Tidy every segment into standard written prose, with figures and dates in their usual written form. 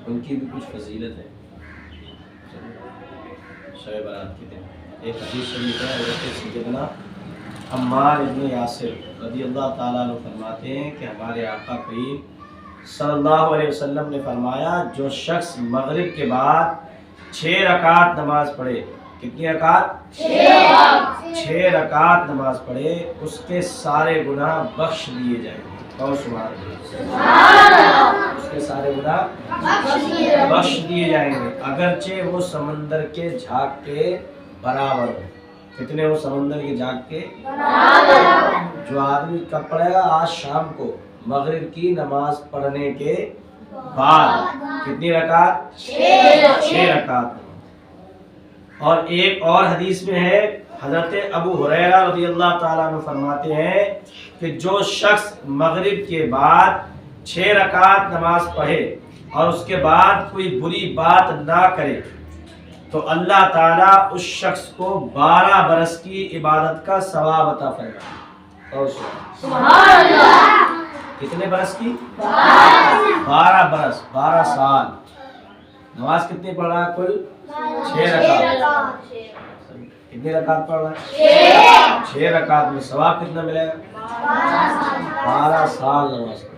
ان کی بھی کچھ فضیلت ہے شب برات کے دن۔ ایک حدیث شریف ہے حضرت سیدنا عمار ابن یاسر رضی اللہ تعالیٰ عنہ فرماتے ہیں کہ ہمارے آقا کریم صلی اللہ علیہ وسلم نے فرمایا جو شخص مغرب کے بعد 6 رکعت نماز پڑھے، کتنی رکعت؟ 6 رکعت نماز پڑھے، اس کے سارے گناہ بخش دیے جائیں گے۔ اور سبحان اللہ، اس کے سارے گناہ بخش دیے جائیں گے اگرچہ وہ سمندر کے جھاگ کے برابر ہو۔ کتنے ہو سمندر کے جھاگ کے برابر؟ جو آدمی کب پڑھے گا؟ آج شام کو مغرب کی نماز پڑھنے کے بعد کتنی رکعت؟ 6 رکعت۔ اور ایک اور حدیث میں ہے حضرت ابو ہریرہ رضی اللہ تعالیٰ عنہ فرماتے ہیں کہ جو شخص مغرب کے بعد 6 رکعت نماز پڑھے اور اس کے بعد کوئی بری بات نہ کرے تو اللہ تعالیٰ اس شخص کو 12 برس کی عبادت کا ثواب عطا فرمائے گا۔ سبحان اللہ! کتنے برس کی؟ 12 برس، 12 سال۔ نماز کتنی پڑھ رہا ہے؟ کل 6 رکعت۔ کتنی رکعت پڑھ رہا ہے؟ 6 رکعت میں ثواب کتنا ملے گا؟ 12 سال نماز پڑھو۔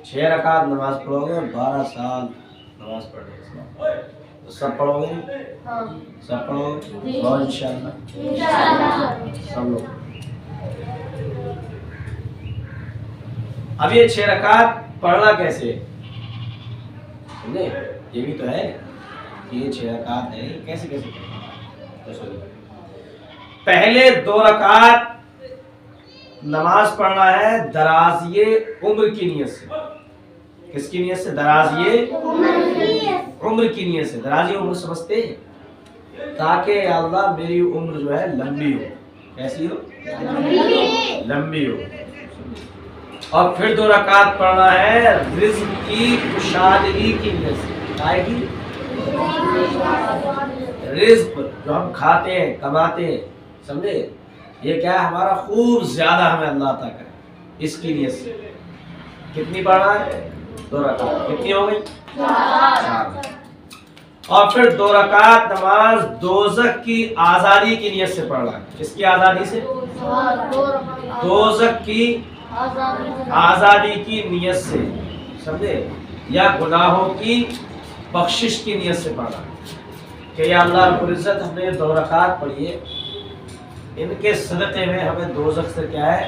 6 رکعت نماز پڑھو گے، 12 سال نماز پڑھو گے۔ تو سب پڑھو گے؟ سب پڑھو گے؟ اور انشاءاللہ سب لوگ۔ اب یہ 6 رکعت پڑھنا کیسے؟ یہ بھی تو ہے کہ یہ 6 رکعت ہے، کیسے کیسے پڑھنا؟ پہلے 2 رکعت نماز پڑھنا ہے درازی عمر کی نیت سے۔ کس کی نیت سے؟ درازی عمر کی نیت سے۔ درازی عمر سمجھتے ہیں؟ تاکہ یا اللہ میری عمر جو ہے لمبی ہو۔ کیسی ہو؟ لمبی ہو۔ اور پھر 2 رکعت پڑھنا ہے رزق کی کشادگی کی نیت سے۔ آئے گی رزق جو ہم کھاتے ہیں کماتے ہیں، سمجھے؟ یہ کیا ہے؟ ہمارا خوب زیادہ ہمیں اللہ عطا کرے، اس کی نیت سے۔ کتنی پڑھنا ہے؟ 2 رکعت۔ کتنی ہو گئی؟ 4۔ اور پھر 2 رکعت نماز دوزخ کی آزادی کی نیت سے پڑھنا ہے۔ کس کی آزادی سے؟ دوزخ کی آزادی کی نیت سے، سمجھے؟ یا گناہوں کی بخشش کی نیت سے پڑھنا کہ یا اللہ رب العزت ہم نے 2 رکعت پڑھی ہے، ان کے صدقے میں ہمیں دوزخ سے کیا ہے؟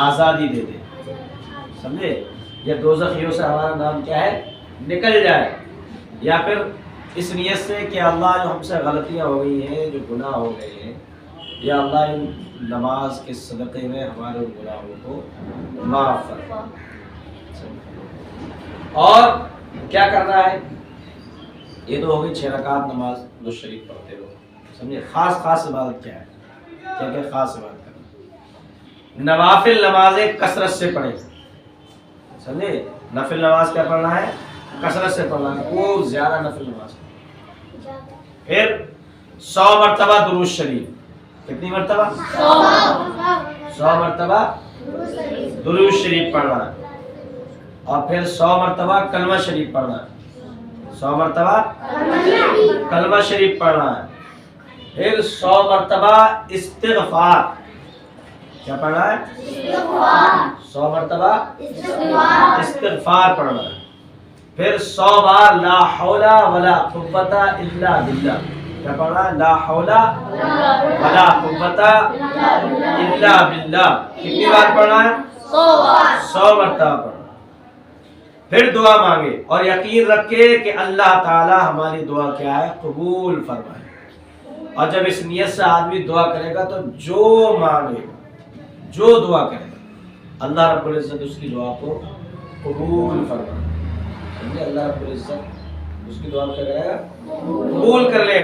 آزادی دے دے، سمجھے؟ یا دوزخیوں سے ہمارا نام کیا ہے؟ نکل جائے۔ یا پھر اس نیت سے کہ اللہ جو ہم سے غلطیاں ہو گئی ہیں، جو گناہ ہو گئے ہیں، یا اللہ ان نماز کے صدقے میں ہمارے ان گناہوں کو معاف فرما۔ اور کیا کرنا ہے؟ یہ تو ہوگی 6 رکعت نماز جو شریف پڑھتے ہو، سمجھے؟ خاص عبادت کیا ہے؟ کیا کیا خاص عبادت کرنا؟ نوافل نمازیں کثرت سے پڑھیں، سمجھے؟ نفل نماز کیا پڑھنا ہے؟ کثرت سے پڑھنا ہے، خوب زیادہ نفل نماز۔ پھر 100 مرتبہ درود شریف۔ کتنی مرتبہ؟ 100 مرتبہ درود شریف پڑھنا ہے۔ اور پھر 100 مرتبہ کلمہ شریف پڑھنا ہے۔ 100 مرتبہ کلمہ شریف پڑھنا ہے۔ پھر 100 مرتبہ استغفار۔ کیا پڑھنا ہے؟ 100 مرتبہ استغفار پڑھنا ہے۔ پھر 100 بار لا حول ولا قوت الا باللہ۔ کیا پڑھنا ہے؟ لا حول ولا قوت الا باللہ۔ کتنی بار پڑھنا ہے؟ 100 مرتبہ پڑھنا۔ پھر دعا مانگے اور یقین رکھے کہ اللہ تعالی ہماری دعا کیا ہے؟ قبول فرمائے۔ اور جب اس نیت سے آدمی دعا کرے گا تو جو مانگے گا، جو دعا کرے گا، اللہ رب العزت اس کی دعا کو قبول فرمائے۔ اللہ رب العزت اس کی دعا کیا کرے گا؟ قبول کر لے گا۔